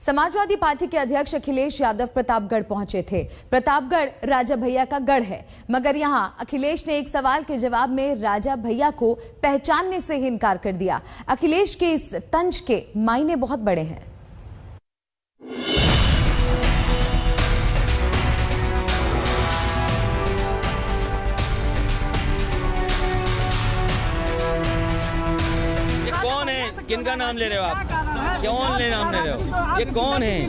Samajwadi party के अध्यक्ष अखिलेश यादव प्रतापगढ़ पहुंचे थे। प्रतापगढ़ राजा भैया का गढ़ है, मगर यहां अखिलेश ने एक सवाल के जवाब में राजा भैया को पहचानने से ही इनकार कर दिया। अखिलेश के इस तंज के मायने बहुत बड़े हैं। ये कौन है? किनका नाम ले रहे हो आप? क्यों नाम ले रहे हो? ये कौन है?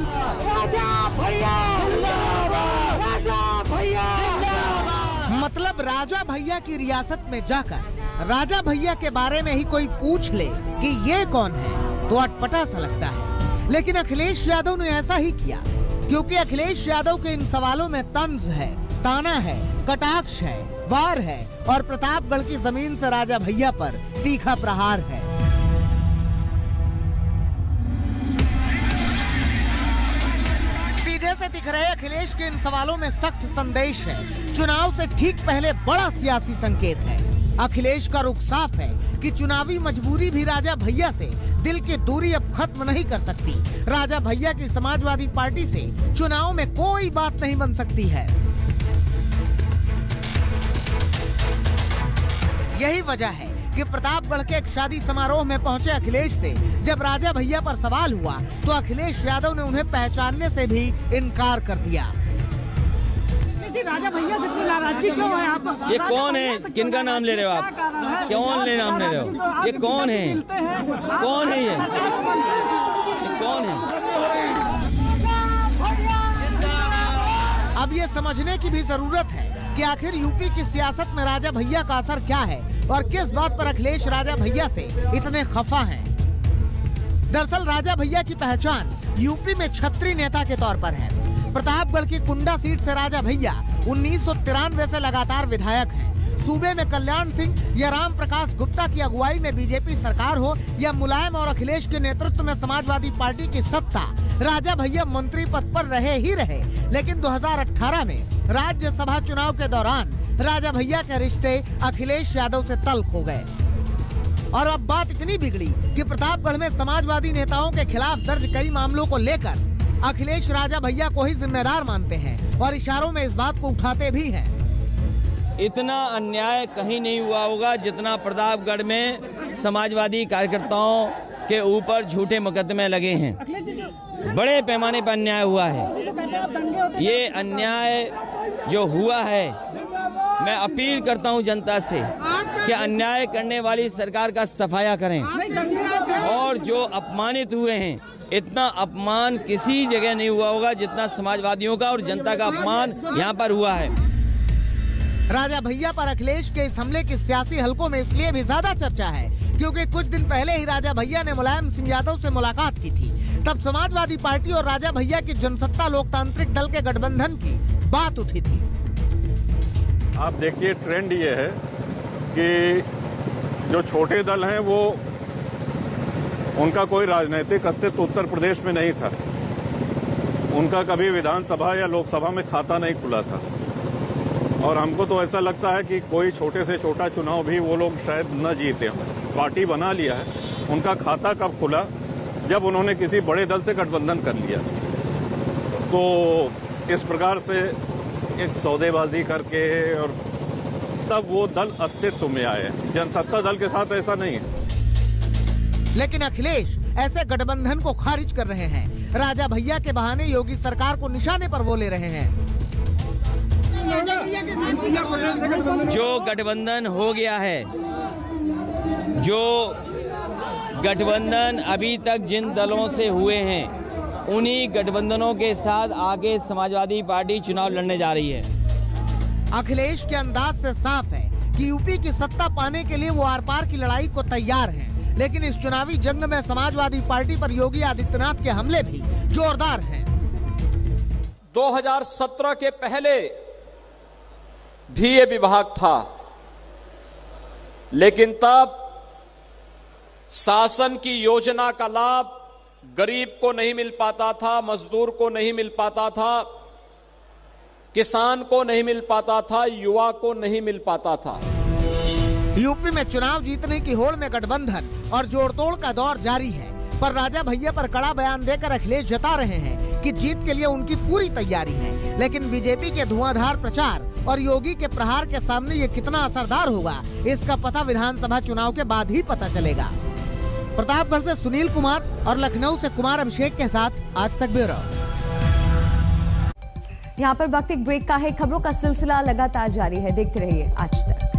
मतलब राजा भैया की रियासत में जाकर राजा भैया के बारे में ही कोई पूछ ले कि ये कौन है तो अटपटा सा लगता है। लेकिन अखिलेश यादव ने ऐसा ही किया, क्योंकि अखिलेश यादव के इन सवालों में तंज है, ताना है, कटाक्ष है, वार है और प्रतापगढ़ की जमीन से राजा भैया पर तीखा प्रहार है। सीधे से दिख रहे अखिलेश के इन सवालों में सख्त संदेश है। चुनाव से ठीक पहले बड़ा सियासी संकेत है। अखिलेश का रुख साफ है कि चुनावी मजबूरी भी राजा भैया से दिल की दूरी अब खत्म नहीं कर सकती। राजा भैया की समाजवादी पार्टी से चुनाव में कोई बात नहीं बन सकती है। यही वजह है कि प्रतापगढ़ के एक शादी समारोह में पहुंचे अखिलेश से जब राजा भैया पर सवाल हुआ तो अखिलेश यादव ने उन्हें पहचानने से भी इनकार कर दिया। राजा भैया से इतनी नाराजगी क्यों है आप? ये कौन है? किनका नाम ले रहे हो आप? क्यों नाम ले रहे हो? ये कौन है? कौन है ये कौन है? अब ये समझने की भी जरूरत है कि आखिर यूपी की सियासत में राजा भैया का असर क्या है और किस बात पर अखिलेश राजा भैया से इतने खफा हैं। दरअसल राजा भैया की पहचान यूपी में छत्री नेता के तौर पर है। प्रतापगढ़ की कुंडा सीट से राजा भैया 1993 से लगातार विधायक हैं। सूबे में कल्याण सिंह या राम प्रकाश गुप्ता की अगुवाई में बीजेपी सरकार हो या मुलायम और अखिलेश के नेतृत्व में समाजवादी पार्टी की सत्ता, राजा भैया मंत्री पद पर रहे ही रहे। लेकिन 2018 में राज्यसभा चुनाव के दौरान राजा भैया के रिश्ते अखिलेश यादव से तल्ख हो गए और अब बात इतनी बिगड़ी कि प्रतापगढ़ में समाजवादी नेताओं के खिलाफ दर्ज कई मामलों को लेकर अखिलेश राजा भैया को ही जिम्मेदार मानते हैं और इशारों में इस बात को उठाते भी हैं। इतना अन्याय कहीं नहीं हुआ होगा जितना प्रतापगढ़ में समाजवादी कार्यकर्ताओं के ऊपर झूठे मुकदमे लगे हैं। बड़े पैमाने पर अन्याय हुआ है। ये अन्याय जो हुआ है, मैं अपील करता हूं जनता से कि अन्याय करने वाली सरकार का सफाया करें और जो अपमानित हुए हैं, इतना अपमान किसी जगह नहीं हुआ होगा जितना समाजवादियों का और जनता का अपमान यहाँ पर हुआ है। राजा भैया पर अखिलेश के इस हमले की सियासी हलकों में इसलिए भी ज्यादा चर्चा है क्योंकि कुछ दिन पहले ही राजा भैया ने मुलायम सिंह यादव से मुलाकात की थी। तब समाजवादी पार्टी और राजा भैया की जनसत्ता लोकतांत्रिक दल के गठबंधन की बात उठी थी। आप देखिए, ट्रेंड ये है कि जो छोटे दल हैं वो उनका कोई राजनीतिक अस्तित्व उत्तर प्रदेश में नहीं था। उनका कभी विधानसभा या लोकसभा में खाता नहीं खुला था और हमको तो ऐसा लगता है कि कोई छोटे से छोटा चुनाव भी वो लोग शायद न जीते हों। पार्टी बना लिया है, उनका खाता कब खुला? जब उन्होंने किसी बड़े दल से गठबंधन कर लिया। तो इस प्रकार से एक सौदेबाजी करके और तब वो दल अस्तित्व में आए। जनसत्ता दल के साथ ऐसा नहीं है। लेकिन अखिलेश ऐसे गठबंधन को खारिज कर रहे हैं। राजा भैया के बहाने योगी सरकार को निशाने पर वो ले रहे हैं। जो गठबंधन हो गया है, जो गठबंधन अभी तक जिन दलों से हुए हैं, उन्हीं गठबंधनों के साथ आगे समाजवादी पार्टी चुनाव लड़ने जा रही है। अखिलेश के अंदाज से साफ है कि यूपी की सत्ता पाने के लिए वो आर पार की लड़ाई को तैयार हैं। लेकिन इस चुनावी जंग में समाजवादी पार्टी पर योगी आदित्यनाथ के हमले भी जोरदार हैं। 2017 के पहले भी ये विभाग था, लेकिन तब शासन की योजना का लाभ गरीब को नहीं मिल पाता था, मजदूर को नहीं मिल पाता था, किसान को नहीं मिल पाता था, युवा को नहीं मिल पाता था। यूपी में चुनाव जीतने की होड़ में गठबंधन और जोड़तोड़ का दौर जारी है। पर राजा भैया पर कड़ा बयान देकर अखिलेश जता रहे हैं कि जीत के लिए उनकी पूरी तैयारी है। लेकिन बीजेपी के धुआंधार प्रचार और योगी के प्रहार के सामने ये कितना असरदार होगा, इसका पता विधानसभा चुनाव के बाद ही पता चलेगा। प्रतापगढ़ से सुनील कुमार और लखनऊ से कुमार अभिषेक के साथ आज तक ब्यूरो। यहाँ पर वक्त एक ब्रेक का है। खबरों का सिलसिला लगातार जारी है, देखते रहिए आज तक।